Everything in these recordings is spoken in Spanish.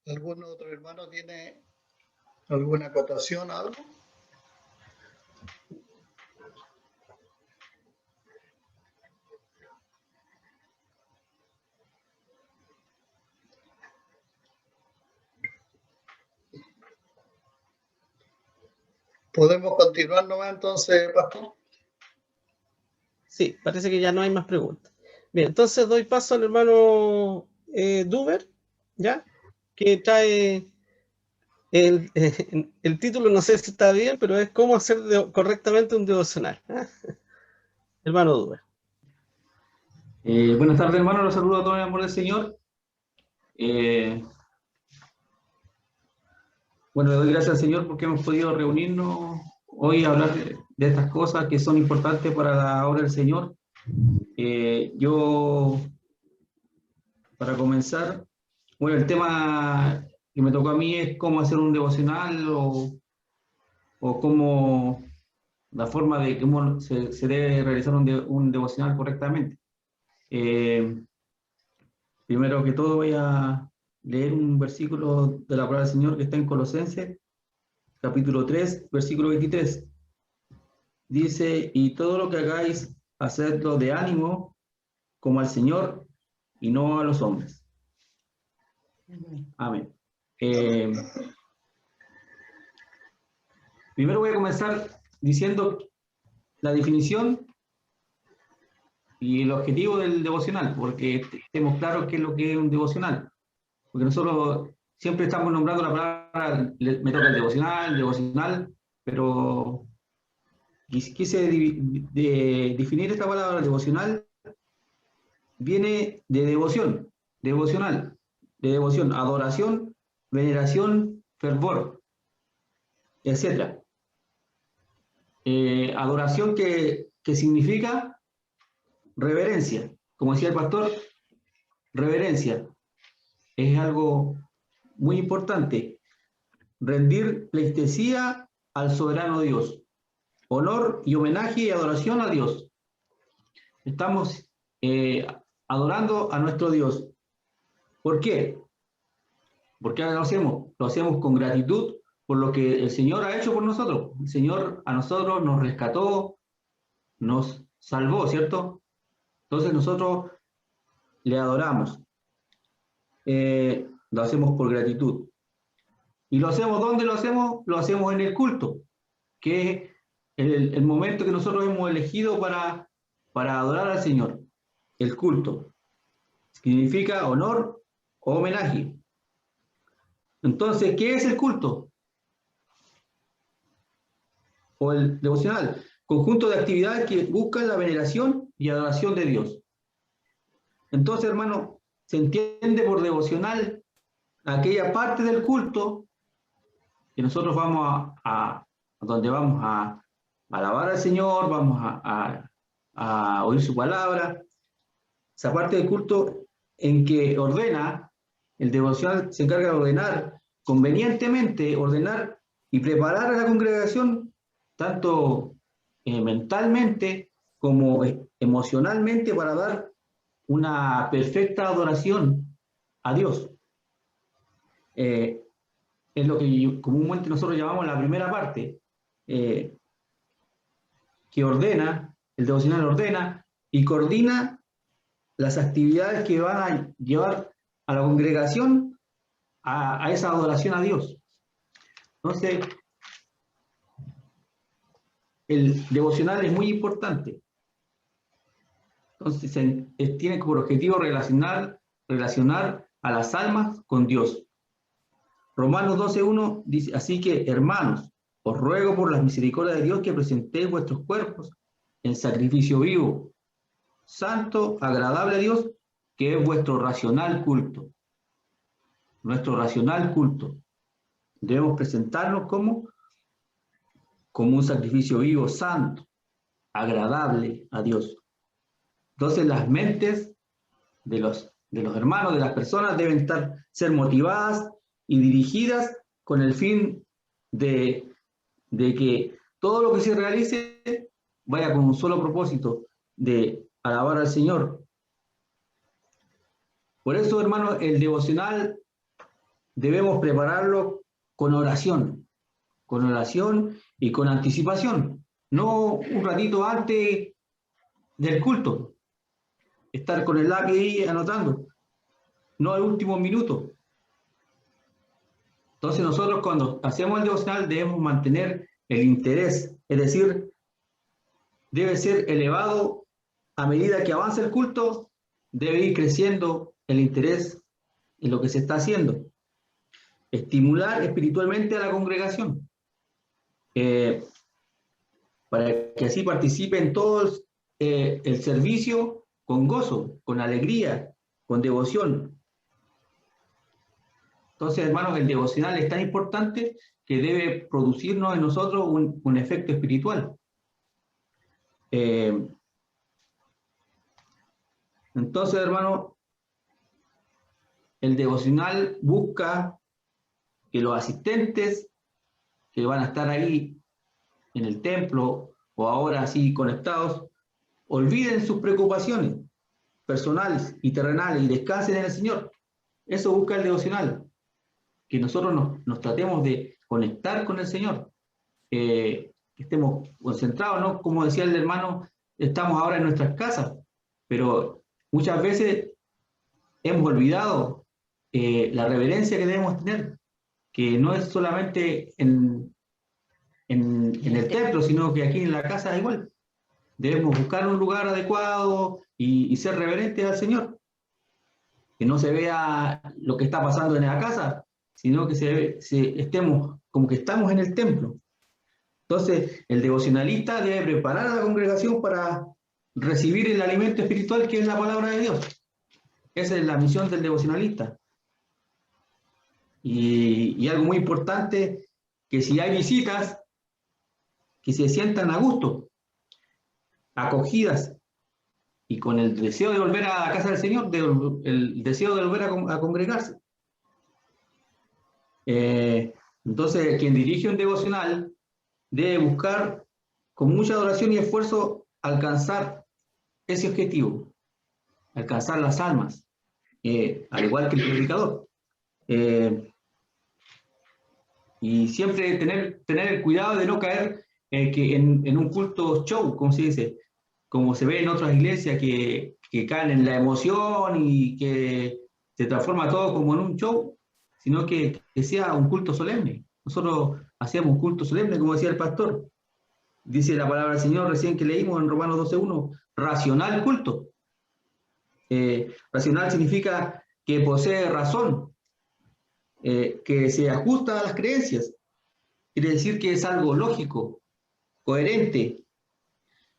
¿Algún otro hermano tiene alguna acotación, algo? ¿Podemos continuar nomás entonces, pastor? Sí, parece que ya no hay más preguntas. Bien, entonces doy paso al hermano Duber, ¿ya? Que trae el título, no sé si está bien, pero es cómo hacer correctamente un devocional. Hermano Duber. Buenas tardes, hermano. Los saludo a todos en el amor del Señor. Bueno, le doy gracias al Señor porque hemos podido reunirnos hoy a hablar de estas cosas que son importantes para la obra del Señor. Yo, para comenzar, bueno, el tema que me tocó a mí es cómo hacer un devocional o cómo la forma de cómo se debe realizar un devocional correctamente. Primero que todo voy a leer un versículo de la palabra del Señor que está en Colosenses, capítulo 3, versículo 23. Dice, y todo lo que hagáis, hacedlo de ánimo, como al Señor, y no a los hombres. Amén. Primero voy a comenzar diciendo la definición y el objetivo del devocional, porque estemos claros qué es lo que es un devocional. Porque nosotros siempre estamos nombrando la palabra, me toca el devocional, pero quise definir esta palabra devocional, viene de devoción, devocional, de devoción, adoración, veneración, fervor, etc. Adoración que significa reverencia, como decía el pastor, reverencia. Es algo muy importante. Rendir pleitesía al soberano Dios. Honor y homenaje y adoración a Dios. Estamos adorando a nuestro Dios. ¿Por qué? Porque lo hacemos. Lo hacemos con gratitud por lo que el Señor ha hecho por nosotros. El Señor a nosotros nos rescató, nos salvó, ¿cierto? Entonces nosotros le adoramos. Lo hacemos por gratitud. ¿Y lo hacemos dónde lo hacemos? Lo hacemos en el culto, que es el momento que nosotros hemos elegido para adorar al Señor. El culto. Significa honor o homenaje. Entonces, ¿qué es el culto? O el devocional. Conjunto de actividades que buscan la veneración y adoración de Dios. Entonces, hermano, se entiende por devocional aquella parte del culto que nosotros vamos a donde vamos a alabar al Señor, vamos a oír su palabra. Esa parte del culto en que ordena, el devocional se encarga de ordenar, convenientemente ordenar y preparar a la congregación, tanto mentalmente como emocionalmente, para dar una perfecta adoración a Dios. Es lo que comúnmente nosotros llamamos la primera parte, que ordena, el devocional ordena y coordina las actividades que van a llevar a la congregación a esa adoración a Dios. Entonces, el devocional es muy importante. Entonces, tiene por objetivo relacionar a las almas con Dios. Romanos 12:1 dice, así que, hermanos, os ruego por las misericordias de Dios que presentéis vuestros cuerpos en sacrificio vivo, santo, agradable a Dios, que es vuestro racional culto. Nuestro racional culto. Debemos presentarnos como un sacrificio vivo, santo, agradable a Dios. Entonces las mentes de los hermanos, de las personas, deben ser motivadas y dirigidas con el fin de que todo lo que se realice vaya con un solo propósito, de alabar al Señor. Por eso, hermano, el devocional debemos prepararlo con oración y con anticipación, no un ratito antes del culto, estar con el lápiz ahí anotando, no al último minuto. Entonces nosotros cuando hacemos el devocional debemos mantener el interés, es decir, debe ser elevado a medida que avanza el culto, debe ir creciendo el interés en lo que se está haciendo. Estimular espiritualmente a la congregación, para que así participe en todo el servicio con gozo, con alegría, con devoción. Entonces, hermanos, el devocional es tan importante que debe producirnos en nosotros un efecto espiritual. Entonces, hermanos, el devocional busca que los asistentes que van a estar ahí en el templo o ahora así conectados, olviden sus preocupaciones personales y terrenales y descansen en el Señor. Eso busca el devocional, que nosotros nos tratemos de conectar con el Señor, que estemos concentrados, ¿no? Como decía el hermano, estamos ahora en nuestras casas, pero muchas veces hemos olvidado la reverencia que debemos tener, que no es solamente en el templo, sino que aquí en la casa es igual. Debemos buscar un lugar adecuado y ser reverentes al Señor. Que no se vea lo que está pasando en la casa, sino que estemos como que estamos en el templo. Entonces, el devocionalista debe preparar a la congregación para recibir el alimento espiritual que es la palabra de Dios. Esa es la misión del devocionalista. Y algo muy importante, que si hay visitas, que se sientan a gusto, acogidas, y con el deseo de volver a la casa del Señor, el deseo de volver a congregarse. Entonces, quien dirige un devocional debe buscar con mucha oración y esfuerzo alcanzar ese objetivo, alcanzar las almas, al igual que el predicador. Y siempre tener el cuidado de no caer en un culto show, como se dice, como se ve en otras iglesias que caen en la emoción y que se transforma todo como en un show, sino que sea un culto solemne. Nosotros hacíamos un culto solemne, como decía el pastor. Dice la palabra del Señor recién que leímos en Romanos 12:1, racional culto. Racional significa que posee razón, que se ajusta a las creencias. Quiere decir que es algo lógico, coherente.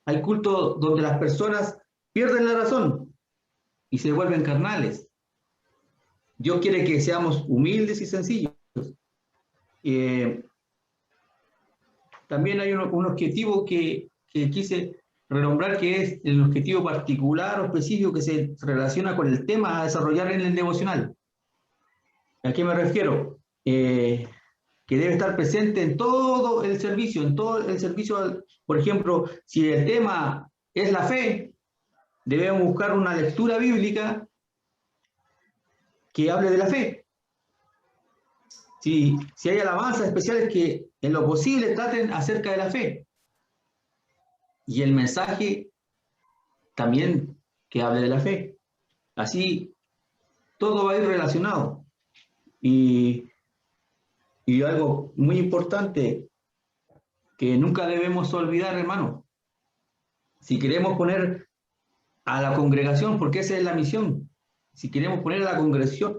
Hay cultos donde las personas pierden la razón y se vuelven carnales. Dios quiere que seamos humildes y sencillos. También hay un objetivo que quise renombrar, que es el objetivo particular o específico que se relaciona con el tema a desarrollar en el devocional. ¿A qué me refiero? Que debe estar presente en todo el servicio, por ejemplo, si el tema es la fe, debemos buscar una lectura bíblica que hable de la fe. Si hay alabanzas especiales que en lo posible traten acerca de la fe. Y el mensaje también que hable de la fe. Así, todo va a ir relacionado. Y algo muy importante que nunca debemos olvidar, hermano, si queremos poner a la congregación, porque esa es la misión, si queremos poner a la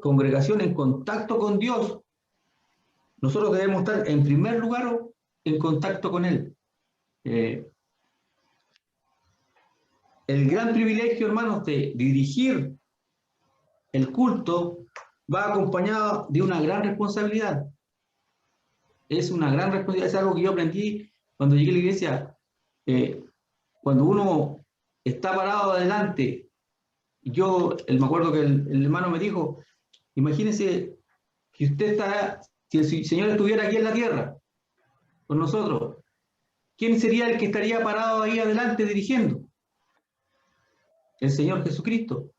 congregación en contacto con Dios, nosotros debemos estar en primer lugar en contacto con Él. El gran privilegio, hermanos, de dirigir el culto va acompañado de una gran responsabilidad. Es una gran responsabilidad, es algo que yo aprendí cuando llegué a la iglesia. Cuando uno está parado adelante, me acuerdo que el hermano me dijo, imagínese que si el Señor estuviera aquí en la tierra, con nosotros, ¿quién sería el que estaría parado ahí adelante dirigiendo? El Señor Jesucristo.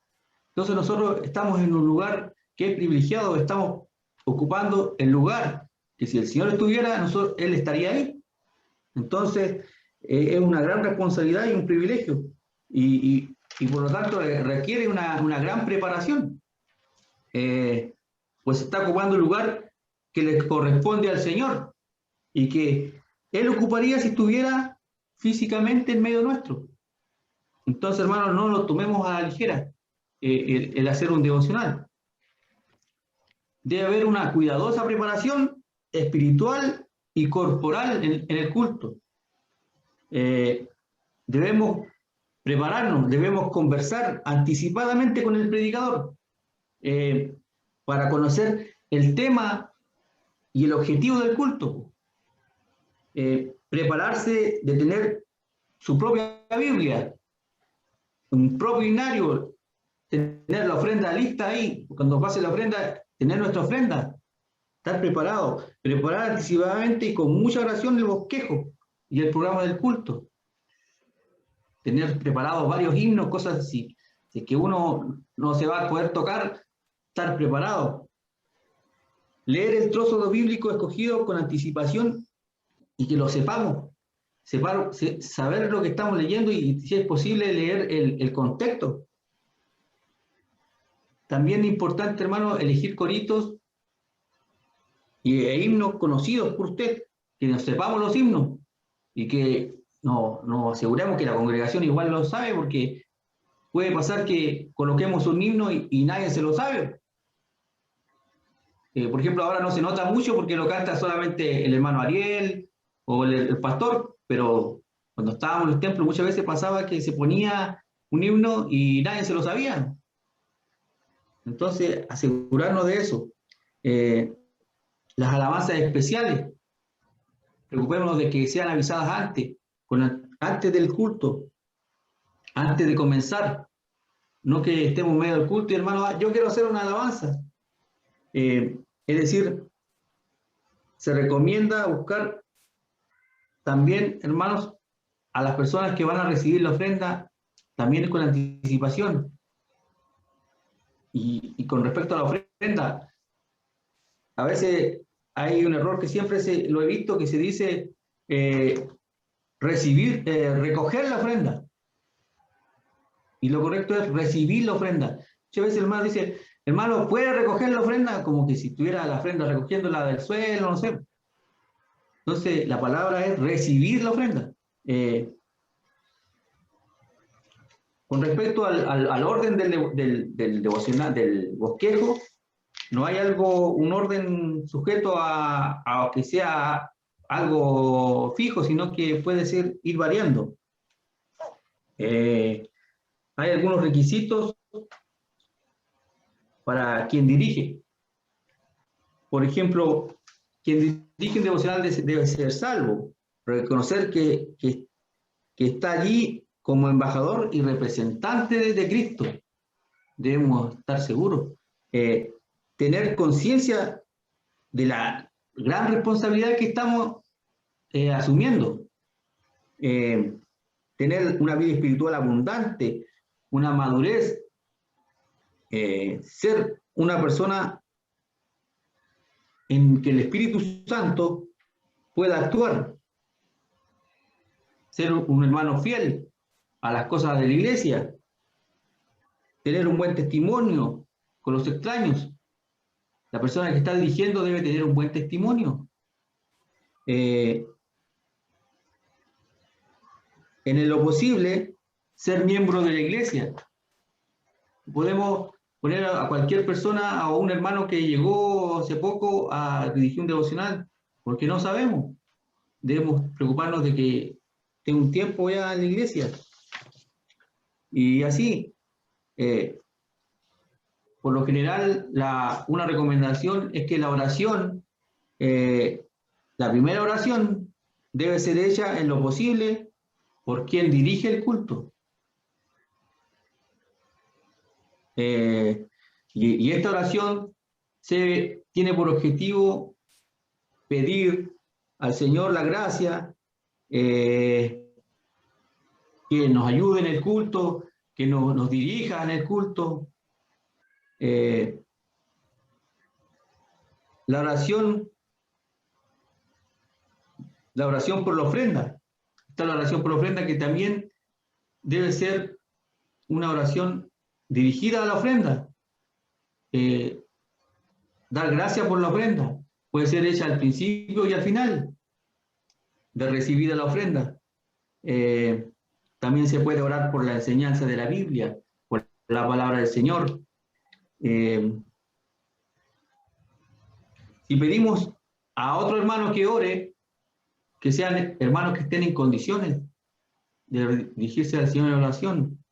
Entonces nosotros estamos en un lugar que es privilegiado, estamos ocupando el lugar que si el Señor estuviera, Él estaría ahí. Entonces, es una gran responsabilidad y un privilegio. Y por lo tanto requiere una gran preparación. Pues está ocupando el lugar que le corresponde al Señor y que Él ocuparía si estuviera físicamente en medio nuestro. Entonces, hermanos, no lo tomemos a la ligera el hacer un devocional. Debe haber una cuidadosa preparación espiritual y corporal en el culto. Debemos prepararnos, debemos conversar anticipadamente con el predicador para conocer el tema y el objetivo del culto. Prepararse de tener su propia Biblia, un propio himnario, tener la ofrenda lista ahí, cuando pase la ofrenda, tener nuestra ofrenda, estar preparado, preparar anticipadamente y con mucha oración el bosquejo y el programa del culto. Tener preparados varios himnos, cosas así. Si es que uno no se va a poder tocar, estar preparado. Leer el trozo bíblico escogido con anticipación y que lo sepamos. Saber lo que estamos leyendo y, si es posible, leer el contexto. También es importante, hermano, elegir coritos e himnos conocidos por usted, que nos sepamos los himnos y que nos aseguremos que la congregación igual lo sabe, porque puede pasar que coloquemos un himno y nadie se lo sabe. Por ejemplo, ahora no se nota mucho porque lo canta solamente el hermano Ariel o el pastor, pero cuando estábamos en los templos muchas veces pasaba que se ponía un himno y nadie se lo sabía. Entonces, asegurarnos de eso. Las alabanzas especiales, preocupémonos de que sean avisadas antes del culto, antes de comenzar. No que estemos en medio del culto y, hermano, yo quiero hacer una alabanza. Es decir, se recomienda buscar también, hermanos, a las personas que van a recibir la ofrenda, también con anticipación. Y con respecto a la ofrenda, a veces hay un error que siempre lo he visto, que se dice recoger la ofrenda. Y lo correcto es recibir la ofrenda. Muchas veces el hermano dice, hermano, ¿puede recoger la ofrenda? Como que si estuviera la ofrenda recogiéndola del suelo, no sé. Entonces, la palabra es recibir la ofrenda. Con respecto al orden del devocional, del bosquejo, no hay un orden sujeto a que sea algo fijo, sino que puede ir variando. Hay algunos requisitos para quien dirige. Por ejemplo, quien dirige un devocional debe ser salvo, reconocer que está allí como embajador y representante de Cristo. Debemos estar seguros. Tener conciencia de la gran responsabilidad que estamos asumiendo. Tener una vida espiritual abundante, una madurez, ser una persona en que el Espíritu Santo pueda actuar, ser un hermano fiel a las cosas de la iglesia, tener un buen testimonio con los extraños. La persona que está dirigiendo debe tener un buen testimonio. En lo posible, ser miembro de la iglesia. Podemos poner a cualquier persona, a un hermano que llegó hace poco a dirigir un devocional, porque no sabemos. Debemos preocuparnos de que tenga un tiempo ya en la iglesia. Y así, por lo general, una recomendación es que la oración, la primera oración, debe ser hecha en lo posible por quien dirige el culto. Y esta oración tiene por objetivo pedir al Señor la gracia, que nos ayude en el culto, que nos dirija en el culto. la oración por la ofrenda. Está la oración por la ofrenda, que también debe ser una oración dirigida a la ofrenda. Dar gracias por la ofrenda. Puede ser hecha al principio y al final de recibida la ofrenda. También se puede orar por la enseñanza de la Biblia, por la palabra del Señor. Si pedimos a otro hermano que ore, que sean hermanos que estén en condiciones de dirigirse al Señor en oración.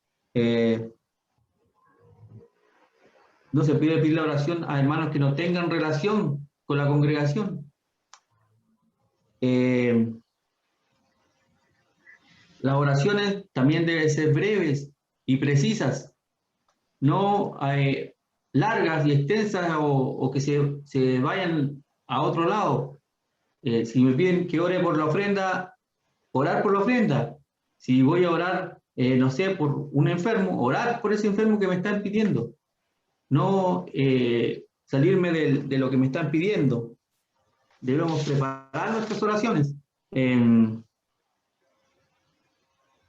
No se pide pedir la oración a hermanos que no tengan relación con la congregación. Las oraciones también deben ser breves y precisas, no largas y extensas o que se vayan a otro lado. Si me piden que ore por la ofrenda, orar por la ofrenda. Si voy a orar, no sé, por un enfermo, orar por ese enfermo que me están pidiendo. No salirme de lo que me están pidiendo. Debemos preparar nuestras oraciones.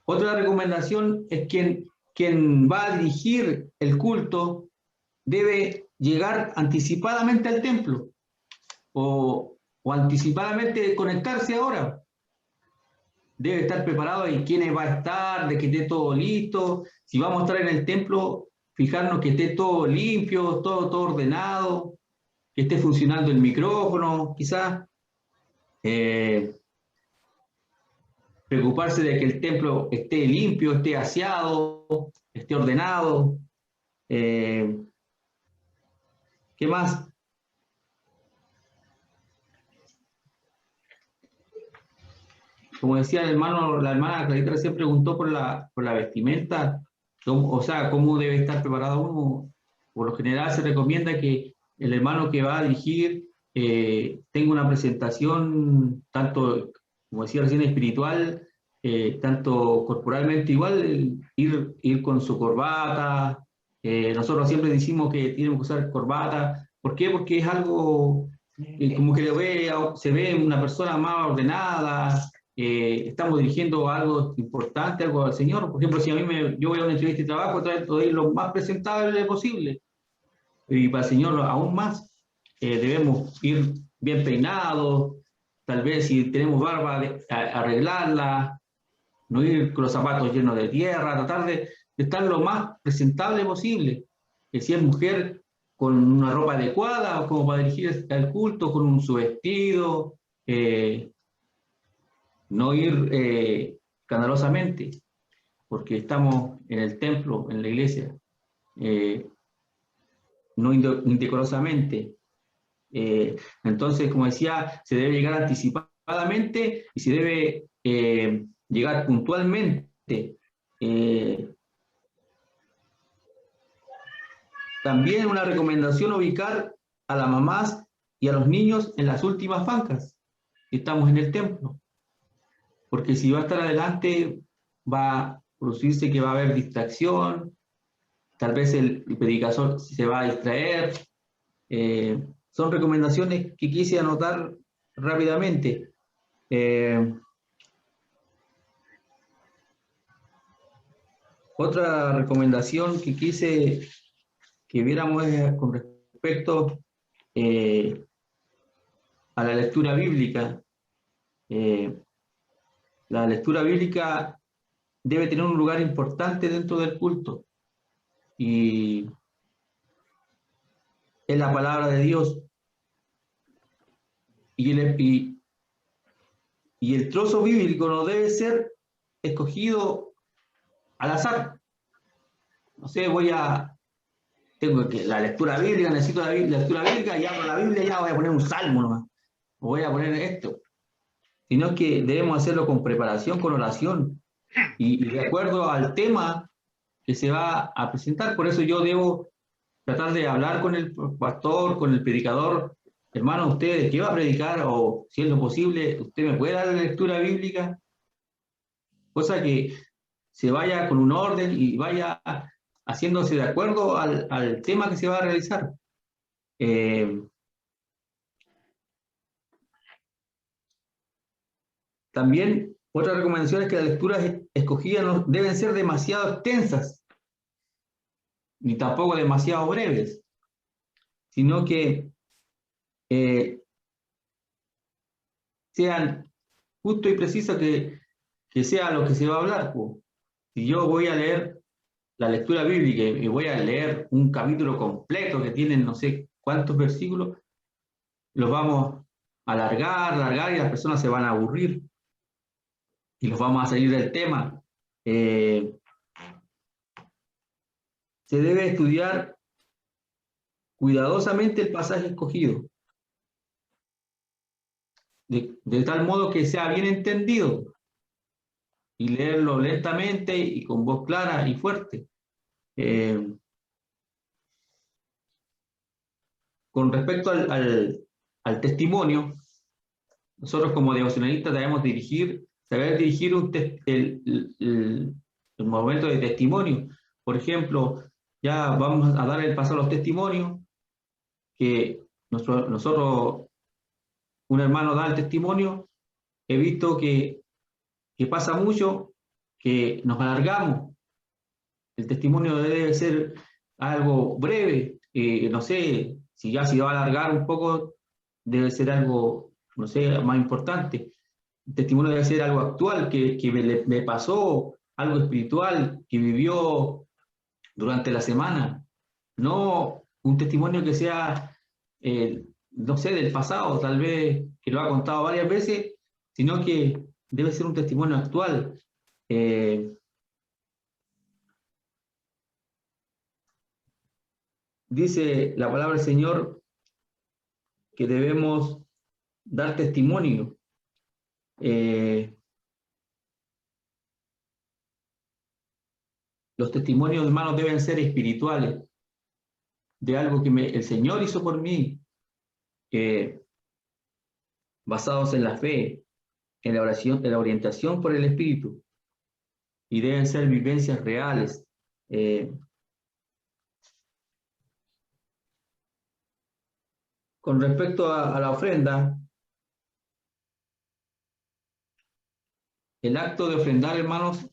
Otra recomendación es quien va a dirigir el culto debe llegar anticipadamente al templo o anticipadamente conectarse ahora. Debe estar preparado de quiénes va a estar, de que esté todo listo. Si vamos a estar en el templo, fijarnos que esté todo limpio, todo ordenado, que esté funcionando el micrófono, quizás. Preocuparse de que el templo esté limpio, esté aseado, esté ordenado. ¿Qué más? Como decía el hermano, la hermana Clarita recién preguntó por la vestimenta, cómo debe estar preparado uno. Por lo general se recomienda que el hermano que va a dirigir tenga una presentación tanto, como decía recién, espiritual, tanto corporalmente igual, ir con su corbata. Nosotros siempre decimos que tienen que usar corbata. ¿Por qué? Porque es algo como que se ve una persona más ordenada. Estamos dirigiendo algo importante, algo al Señor. Por ejemplo, si yo voy a una entrevista de trabajo, trato de ir lo más presentable posible. Y para el Señor aún más. Debemos ir bien peinados, tal vez si tenemos barba, arreglarla, no ir con los zapatos llenos de tierra, tratar de estar lo más presentable posible. Que si es mujer, con una ropa adecuada, como para dirigir el culto, con su vestido, no ir escandalosamente, porque estamos en el templo, en la iglesia, no indecorosamente. Entonces, como decía, se debe llegar anticipadamente y se debe llegar puntualmente. También una recomendación: ubicar a las mamás y a los niños en las últimas bancas, si estamos en el templo. Porque si va a estar adelante, va a producirse que va a haber distracción, tal vez el predicador se va a distraer. Son recomendaciones que quise anotar rápidamente. Otra recomendación que quise que viéramos es con respecto a la lectura bíblica. La lectura bíblica debe tener un lugar importante dentro del culto. Y es la palabra de Dios. Y el trozo bíblico no debe ser escogido al azar. No sé, tengo que la lectura bíblica, necesito la lectura bíblica, y abro la Biblia y ya voy a poner un salmo nomás. O voy a poner esto. Sino que debemos hacerlo con preparación, con oración, y de acuerdo al tema que se va a presentar. Por eso yo debo tratar de hablar con el pastor, con el predicador: hermano, ¿usted de qué va a predicar? O, si es lo posible, ¿usted me puede dar la lectura bíblica? Cosa que se vaya con un orden y vaya haciéndose de acuerdo al tema que se va a realizar. También otra recomendación es que las lecturas escogidas no deben ser demasiado extensas, ni tampoco demasiado breves, sino que sean justos y precisos, que sea lo que se va a hablar. Pues. Si yo voy a leer la lectura bíblica y voy a leer un capítulo completo que tiene no sé cuántos versículos, los vamos a alargar y las personas se van a aburrir y los vamos a salir del tema. Se debe estudiar cuidadosamente el pasaje escogido, de tal modo que sea bien entendido, y leerlo lentamente y con voz clara y fuerte. Con respecto al testimonio, nosotros como devocionalistas debemos saber dirigir el momento de testimonio. Por ejemplo, ya vamos a dar el paso a los testimonios, que nosotros, un hermano da el testimonio. He visto que pasa mucho, que nos alargamos. El testimonio debe ser algo breve, no sé, si ya se va a alargar un poco, debe ser algo, no sé, más importante. El testimonio debe ser algo actual, que me pasó, algo espiritual, que vivió durante la semana. No un testimonio que sea, no sé, del pasado, tal vez, que lo ha contado varias veces, sino que debe ser un testimonio actual. Dice la palabra del Señor que debemos dar testimonio. Los testimonios, hermanos, deben ser espirituales, de algo que el Señor hizo por mí, basados en la fe, en la oración, en la orientación por el Espíritu, y deben ser vivencias reales. Con respecto a la ofrenda, el acto de ofrendar, hermanos,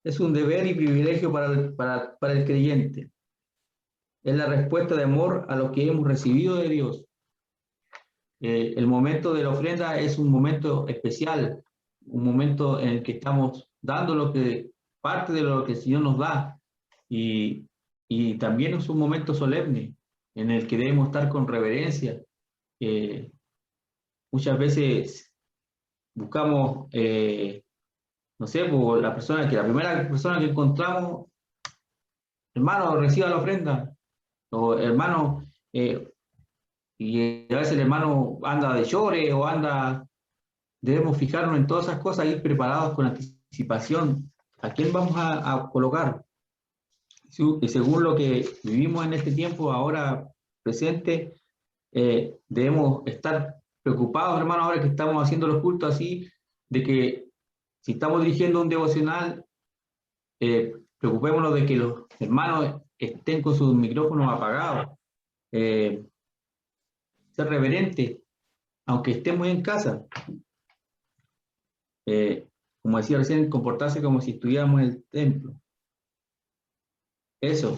es un deber y privilegio para el creyente. Es la respuesta de amor a lo que hemos recibido de Dios. El momento de la ofrenda es un momento especial, un momento en el que estamos dando parte de lo que el Señor nos da, y también es un momento solemne en el que debemos estar con reverencia. Muchas veces buscamos, no sé, por la primera persona que encontramos, hermano, reciba la ofrenda, o hermano, y a veces el hermano anda de llore o debemos fijarnos en todas esas cosas, ir preparados con anticipación. ¿A quién vamos a colocar? Y según lo que vivimos en este tiempo ahora presente, debemos estar preocupados, hermano, ahora que estamos haciendo los cultos así, de que si estamos dirigiendo un devocional, preocupémonos de que los hermanos estén con sus micrófonos apagados. Ser reverente, aunque estemos en casa. Como decía recién, comportarse como si estuviéramos en el templo. Eso.